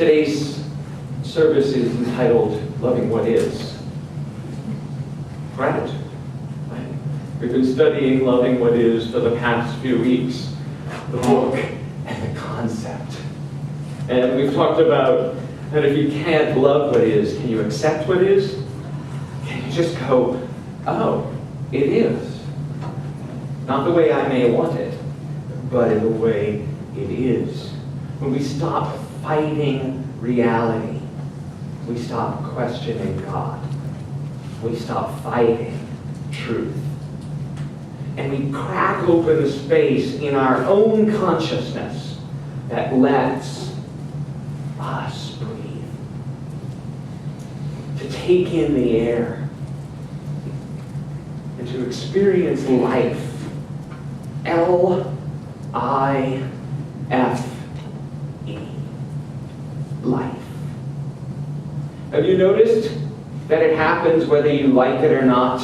Today's service is entitled Loving What Is. Gratitude. Right? We've been studying Loving What Is for the past few weeks. The book and the concept. And we've talked about that if you can't love what is, can you accept what is? Can you just go, oh, it is. Not the way I may want it, but in the way it is. When we stop fighting reality, we stop questioning God. We stop fighting truth. And we crack open the space in our own consciousness that lets us breathe. To take in the air and to experience life. L-I-F-E. Life. Have you noticed that it happens whether you like it or not?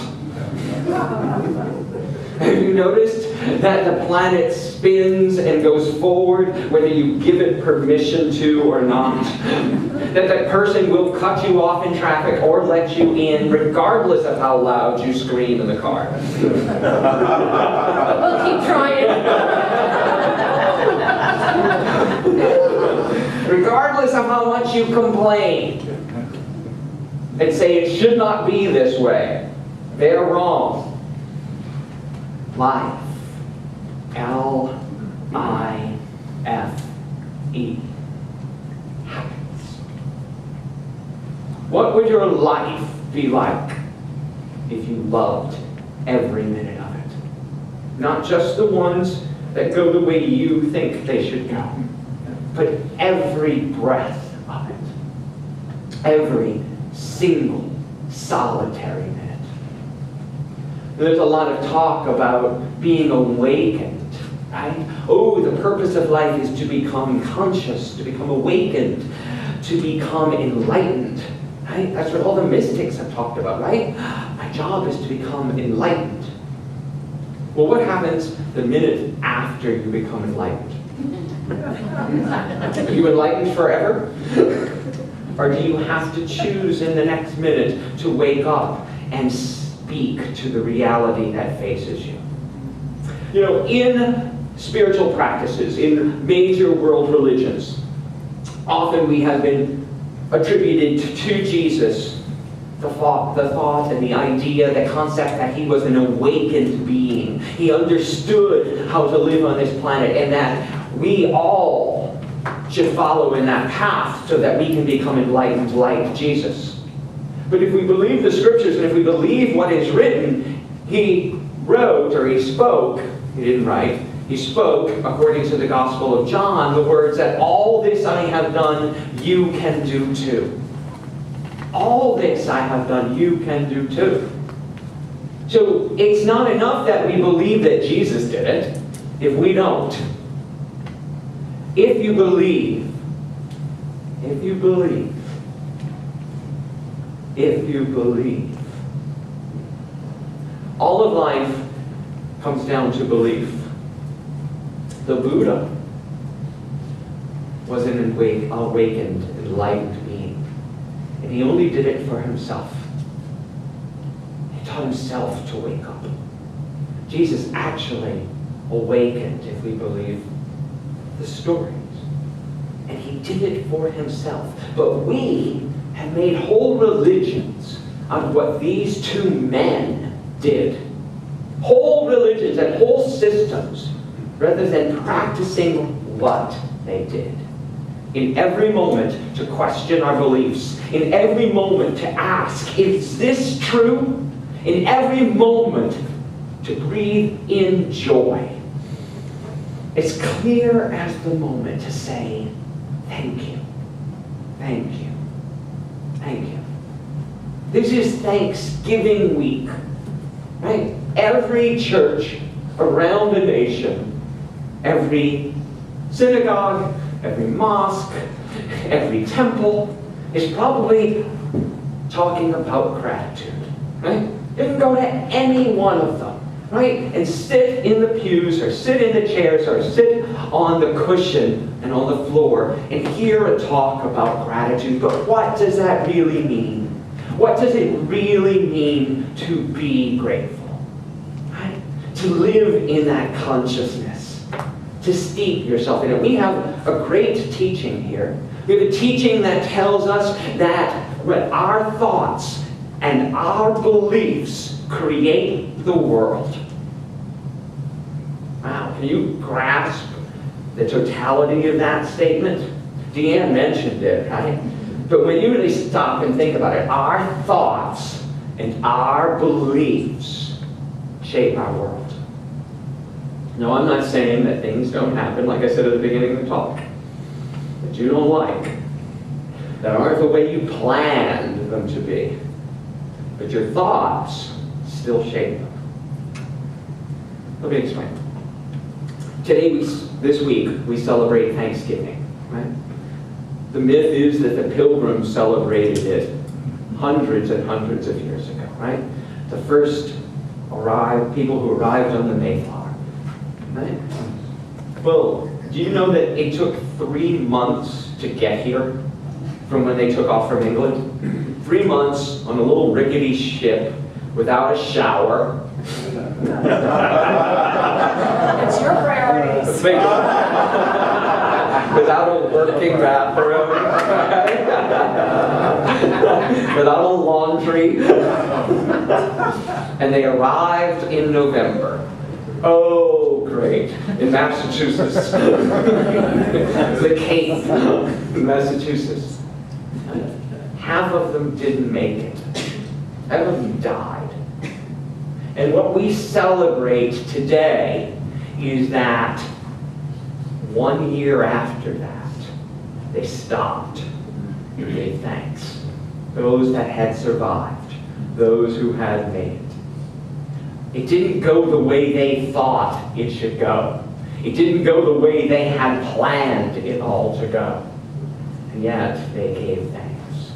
Have you noticed that the planet spins and goes forward whether you give it permission to or not? That person will cut you off in traffic or let you in regardless of how loud you scream in the car. We'll keep trying. Regardless of how much you complain and say it should not be this way. They're wrong. Life. L-I-F-E. Happens. What would your life be like if you loved every minute of it? Not just the ones that go the way you think they should go, but every breath of it. Every single solitary minute. There's a lot of talk about being awakened, right? Oh, the purpose of life is to become conscious, to become awakened, to become enlightened, right? That's what all the mystics have talked about, right? My job is to become enlightened. Well, what happens the minute after you become enlightened? Are you enlightened forever? Or do you have to choose in the next minute to wake up and speak to the reality that faces you? You know, in spiritual practices, in major world religions, often we have been attributed to Jesus the thought and the idea, the concept that he was an awakened being. He understood how to live on this planet, and that we all should follow in that path so that we can become enlightened like Jesus. But if we believe the scriptures and if we believe what is written, he wrote or he spoke, he didn't write, he spoke, according to the Gospel of John, the words that all this I have done, you can do too. All this I have done, you can do too. So it's not enough that we believe that Jesus did it if we don't. If you believe, all of life comes down to belief. The Buddha was an awakened, enlightened being. And he only did it for himself. He taught himself to wake up. Jesus actually awakened, if we believe the stories. And he did it for himself. But we have made whole religions out of what these two men did. Whole religions and whole systems, rather than practicing what they did. In every moment to question our beliefs. In every moment to ask, is this true? In every moment to breathe in joy. It's clear as the moment to say, thank you, thank you, thank you. This is Thanksgiving week, right? Every church around the nation, every synagogue, every mosque, every temple is probably talking about gratitude, right? You can go to any one of them right? And sit in the pews or sit in the chairs or sit on the cushion and on the floor and hear a talk about gratitude. But what does that really mean? What does it really mean to be grateful? Right? To live in that consciousness. To steep yourself in it. We have a great teaching here. We have a teaching that tells us that our thoughts and our beliefs create the world. Wow, can you grasp the totality of that statement? Deanne mentioned it, right? But when you really stop and think about it, our thoughts and our beliefs shape our world. No, I'm not saying that things don't happen, like I said at the beginning of the talk, that you don't like, that aren't the way you planned them to be. But your thoughts still shape them. Let me explain. This week, we celebrate Thanksgiving, right? The myth is that the Pilgrims celebrated it hundreds and hundreds of years ago, right? The first people who arrived on the Mayflower, right? Well, do you know that it took 3 months to get here from when they took off from England? 3 months on a little rickety ship without a shower. It's your priorities. Without a working bathroom. Without a laundry. And they arrived in November. Oh, great. In Massachusetts. The Cape, Massachusetts. Half of them didn't make it. Half of them died. And what we celebrate today is that 1 year after that, they stopped and gave thanks. Those that had survived, those who had made it. It didn't go the way they thought it should go. It didn't go the way they had planned it all to go. And yet, they gave thanks.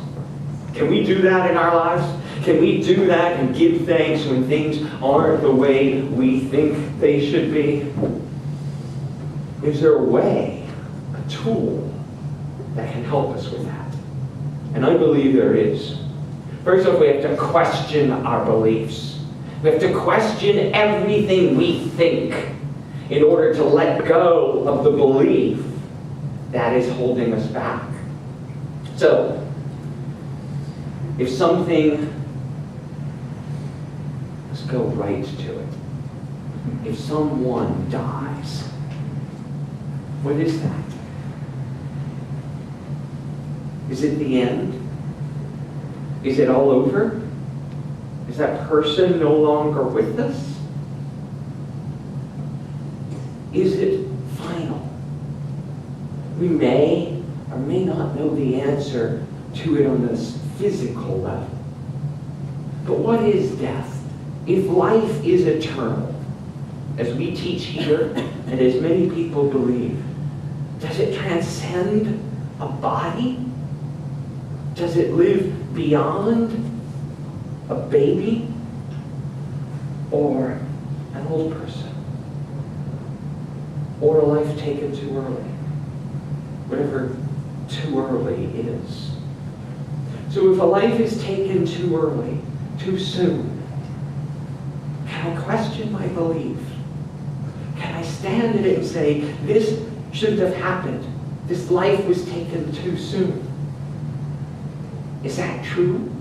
Can we do that in our lives? Can we do that and give thanks when things aren't the way we think they should be? Is there a way, a tool, that can help us with that? And I believe there is. First off, we have to question our beliefs. We have to question everything we think in order to let go of the belief that is holding us back. So, if something, let's go right to it. If someone dies, what is that? Is it the end? Is it all over? Is that person no longer with us? Is it final? We may or may not know the answer to it on this physical level. But what is death? If life is eternal, as we teach here, and as many people believe, does it transcend a body? Does it live beyond a baby or an old person? Or a life taken too early? Whatever too early is. So if a life is taken too early, too soon, can I question my belief? Can I stand in it and say, this shouldn't have happened. This life was taken too soon. Is that true?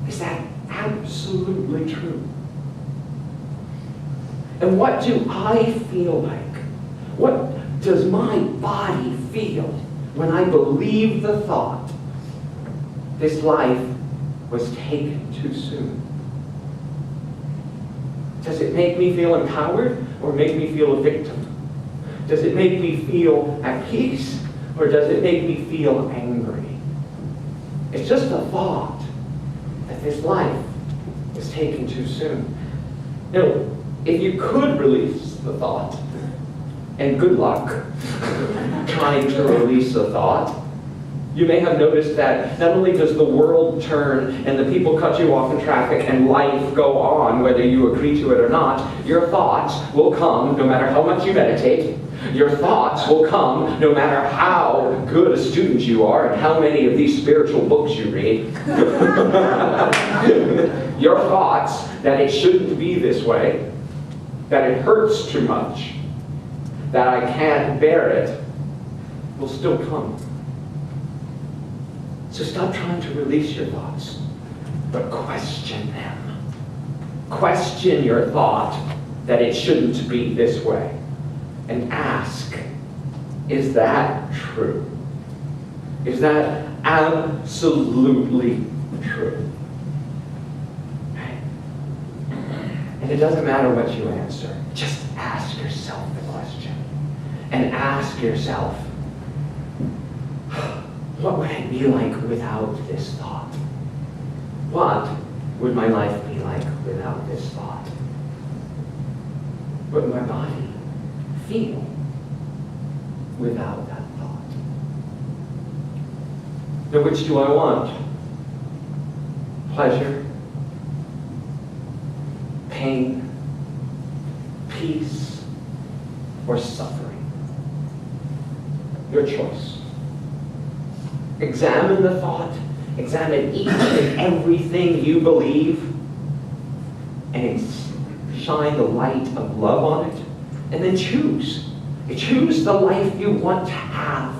Is that absolutely true? And what do I feel like? What does my body feel when I believe the thought, this life was taken too soon? Does it make me feel empowered or make me feel a victim? Does it make me feel at peace or does it make me feel angry? It's just a thought that this life was taken too soon. Now, if you could release the thought, and good luck trying to release the thought, You may have noticed that not only does the world turn and the people cut you off in traffic and life go on, whether you agree to it or not, your thoughts will come no matter how much you meditate. Your thoughts will come no matter how good a student you are and how many of these spiritual books you read. Your thoughts that it shouldn't be this way, that it hurts too much, that I can't bear it, will still come. So stop trying to release your thoughts, but question them. Question your thought that it shouldn't be this way. And ask, is that true? Is that absolutely true? Right? And it doesn't matter what you answer. Just ask yourself the question. And ask yourself, what would it be like without this thought? What would my life be like without this thought? What would my body feel without that thought? Now, which do I want? Pleasure, pain, peace, or suffering? Your choice. Examine the thought. Examine each and everything you believe, and shine the light of love on it. And then choose. Choose the life you want to have.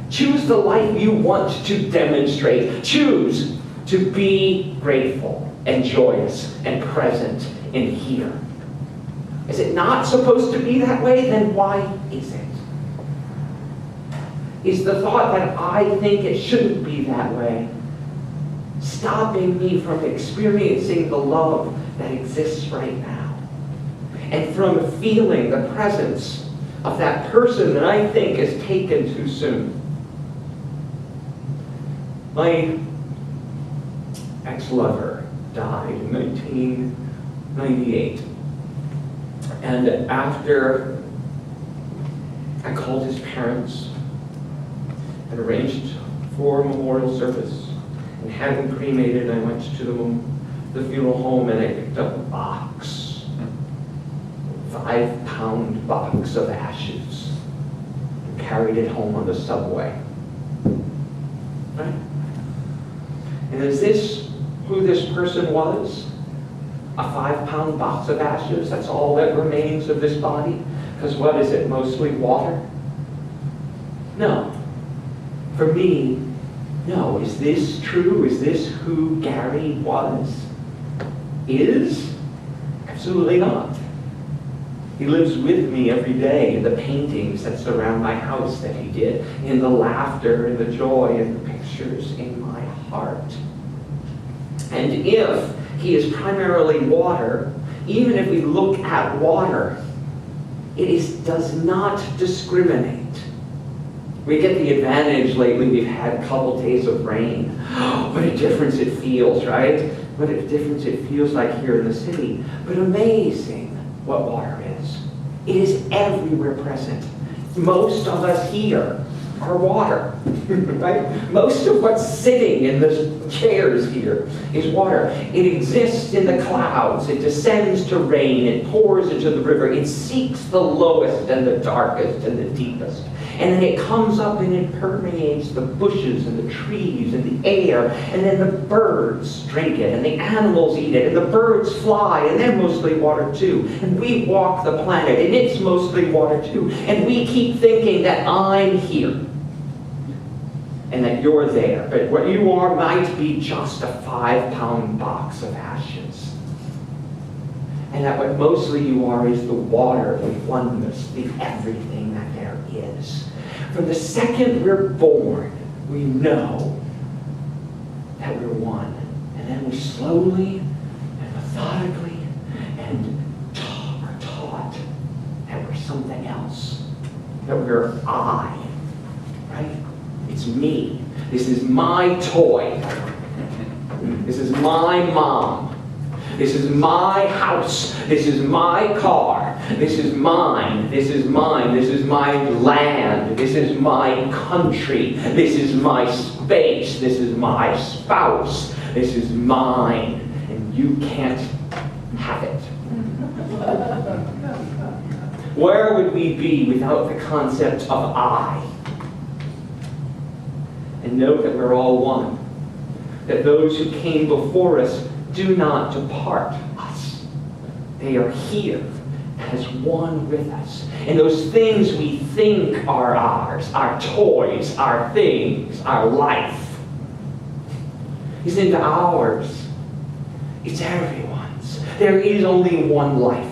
Choose the life you want to demonstrate. Choose to be grateful and joyous and present in here. Is it not supposed to be that way? Then why is it? Is the thought that I think it shouldn't be that way stopping me from experiencing the love that exists right now? And from feeling the presence of that person that I think is taken too soon? My ex-lover died in 1998. And after I called his parents and arranged for a memorial service and had him cremated, I went to the funeral home and I picked up a box, a 5-pound box of ashes, and carried it home on the subway. Right? And is this who this person was? A 5-pound box of ashes? That's all that remains of this body? Because what is it? Mostly water? No. For me, no. Is this true? Is this who Gary was? Is? Absolutely not. He lives with me every day in the paintings that surround my house that he did, in the laughter and the joy and the pictures in my heart. And if he is primarily water, even if we look at water, it does not discriminate. We get the advantage lately, we've had a couple days of rain. What a difference it feels, right? What a difference it feels like here in the city. But amazing what water is. It is everywhere present. Most of us here are water, right? Most of what's sitting in the chairs here is water. It exists in the clouds. It descends to rain. It pours into the river. It seeks the lowest and the darkest and the deepest. And then it comes up and it permeates the bushes and the trees and the air. And then the birds drink it and the animals eat it and the birds fly and they're mostly water too. And we walk the planet and it's mostly water too. And we keep thinking that I'm here and that you're there. But what you are might be just a 5-pound box of ashes. And that what mostly you are is the water, the oneness, the everything that there is. From the second we're born, we know that we're one. And then we slowly and methodically and are taught that we're something else. That we're I, right? It's me. This is my toy. This is my mom. This is my house. This is my car. This is mine. This is mine. This is my land. This is my country. This is my space. This is my spouse. This is mine. And you can't have it. Where would we be without the concept of I? And know that we're all one. That those who came before us do not depart us. They are here as one with us. And those things we think are ours, our toys, our things, our life, isn't ours. It's everyone's. There is only one life.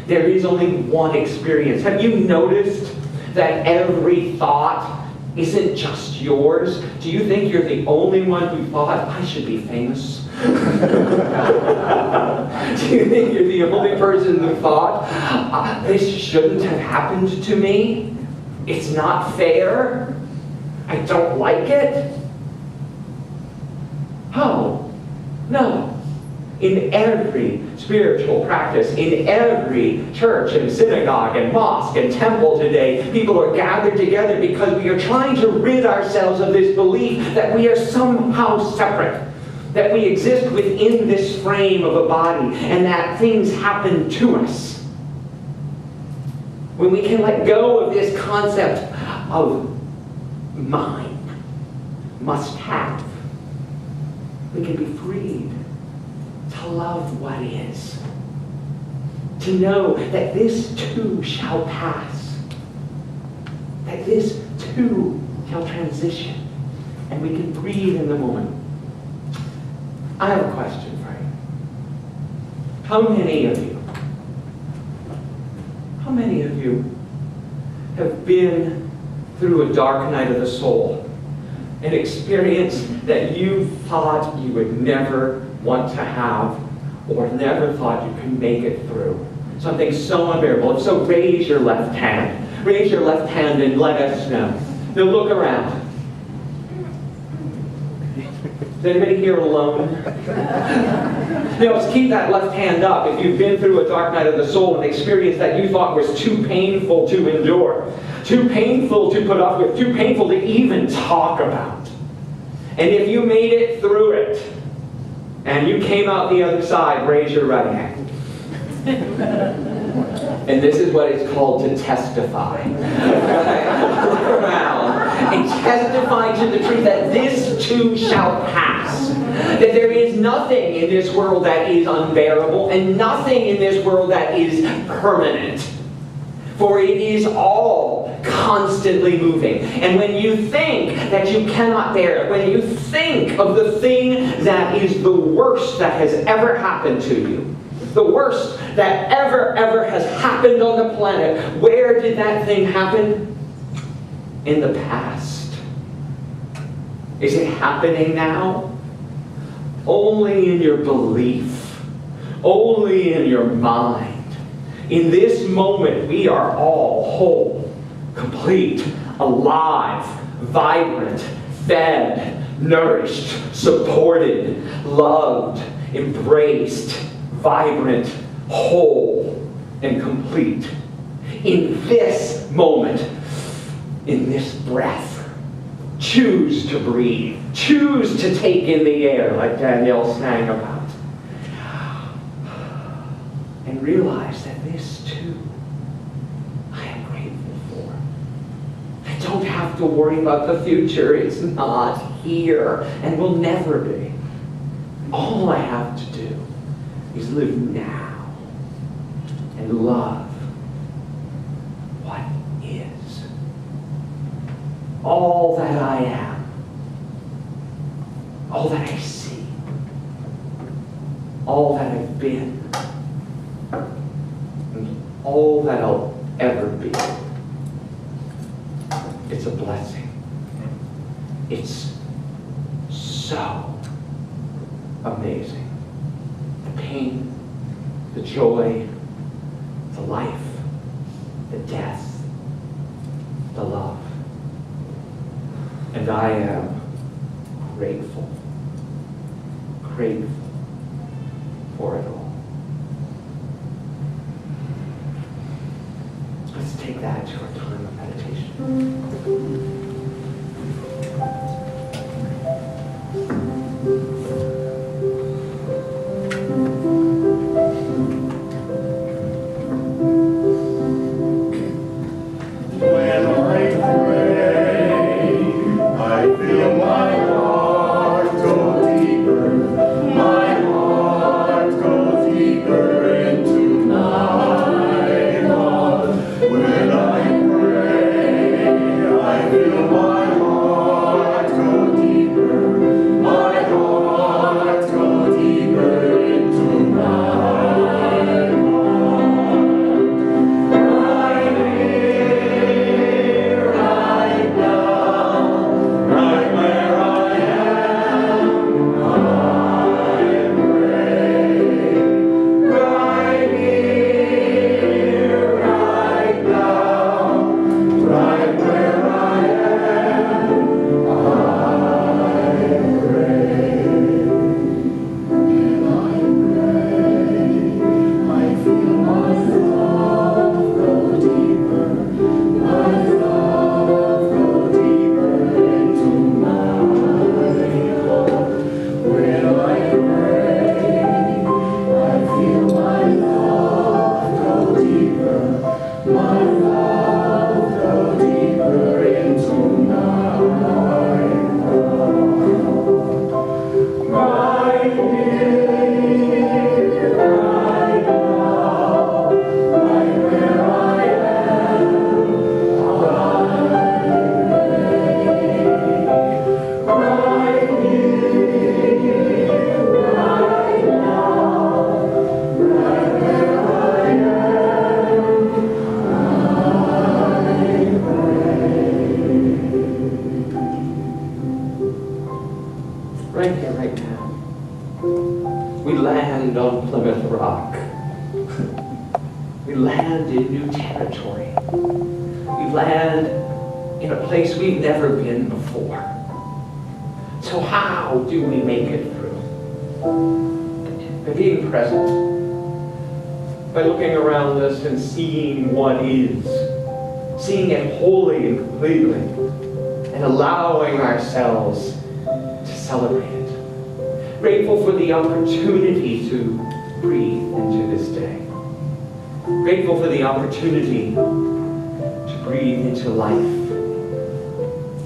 There is only one experience. Have you noticed that every thought isn't just yours? Do you think you're the only one who thought, I should be famous? Do you think you're the only person who thought, this shouldn't have happened to me? It's not fair. I don't like it. Oh, no. In every spiritual practice, in every church and synagogue and mosque and temple today, people are gathered together because we are trying to rid ourselves of this belief that we are somehow separate, that we exist within this frame of a body, and that things happen to us. When we can let go of this concept of mine, must have, we can be freed to love what is. To know that this too shall pass. That this too shall transition. And we can breathe in the moment. I have a question for you. How many of you have been through a dark night of the soul, an experience that you thought you would never want to have, or never thought you could make it through? Something so unbearable. If so, raise your left hand. Raise your left hand and let us know. Now look around. Is anybody here alone? Let's keep that left hand up if you've been through a dark night of the soul, an experience that you thought was too painful to endure, too painful to put up with, too painful to even talk about. And if you made it through it, and you came out the other side, raise your right hand. And this is what it's called to testify. Look around and testify to the truth that this too shall pass. That there is nothing in this world that is unbearable, and nothing in this world that is permanent. For it is all constantly moving. And when you think that you cannot bear it, when you think of the thing that is the worst that has ever happened to you, the worst that ever has happened on the planet, where did that thing happen? In the past. Is it happening now? Only in your belief. Only in your mind. In this moment, we are all whole, complete, alive, vibrant, fed, nourished, supported, loved, embraced, vibrant, whole, and complete. In this moment, in this breath, choose to breathe. Choose to take in the air like Danielle sang about. And realize that this too, I am grateful for. I don't have to worry about the future. It's not here and will never be. All I have to do is live now and love what is. All that I am, all that I see, all that I've been, and all that I'll ever be. It's a blessing. It's so amazing. The pain, the joy, the life, the death, the love. And I am grateful for it all. Right here, right now. We land on Plymouth Rock. We land in new territory. We land in a place we've never been before. So how do we make it through? By being present. By looking around us and seeing what is. Seeing it wholly and completely. And allowing ourselves to celebrate it. Grateful for the opportunity to breathe into this day. Grateful for the opportunity to breathe into life.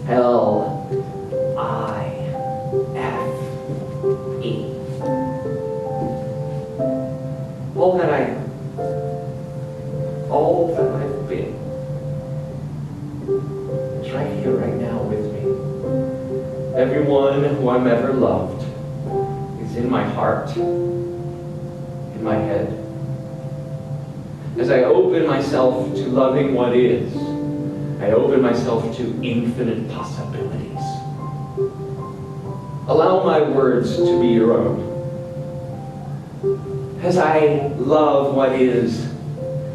L-I-F-E. All that I am. All that I've been. Is right here, right now with me. Everyone who I'm ever loved is in my heart, in my head. As I open myself to loving what is, I open myself to infinite possibilities. Allow my words to be your own. As I love what is,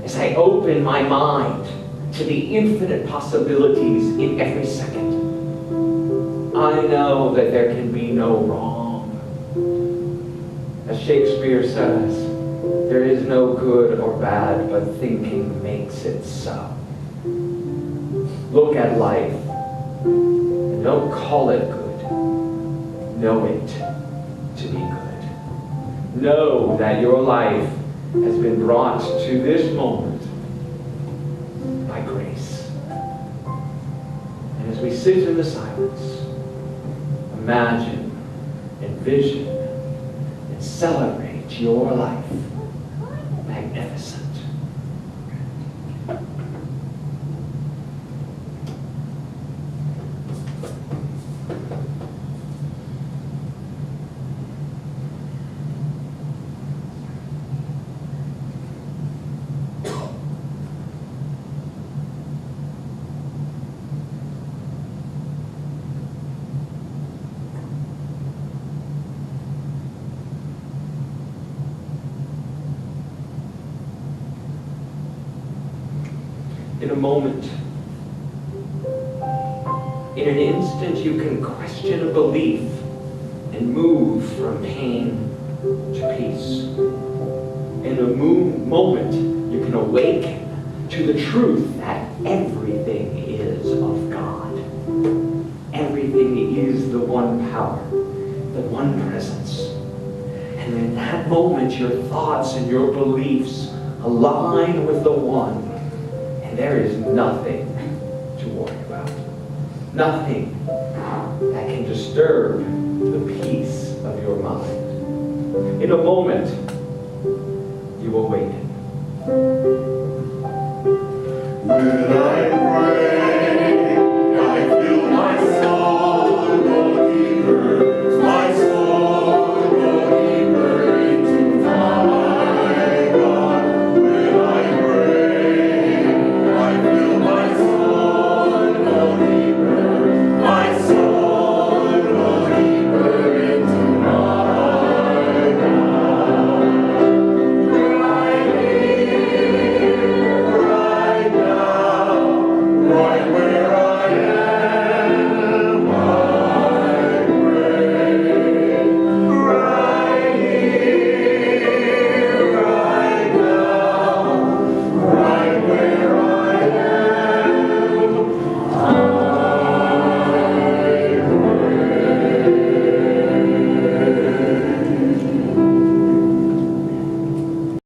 as I open my mind to the infinite possibilities in every second, I know that there can be no wrong. As Shakespeare says, there is no good or bad, but thinking makes it so. Look at life, and don't call it good. Know it to be good. Know that your life has been brought to this moment by grace. And as we sit in the silence, imagine, envision, and celebrate your life. Magnificent. In a moment, in an instant, you can question a belief and move from pain to peace. In a moment, you can awaken to the truth that everything is that moment, your thoughts and your beliefs align with the one, and there is nothing to worry about. Nothing that can disturb the peace of your mind. In a moment, you awaken. When I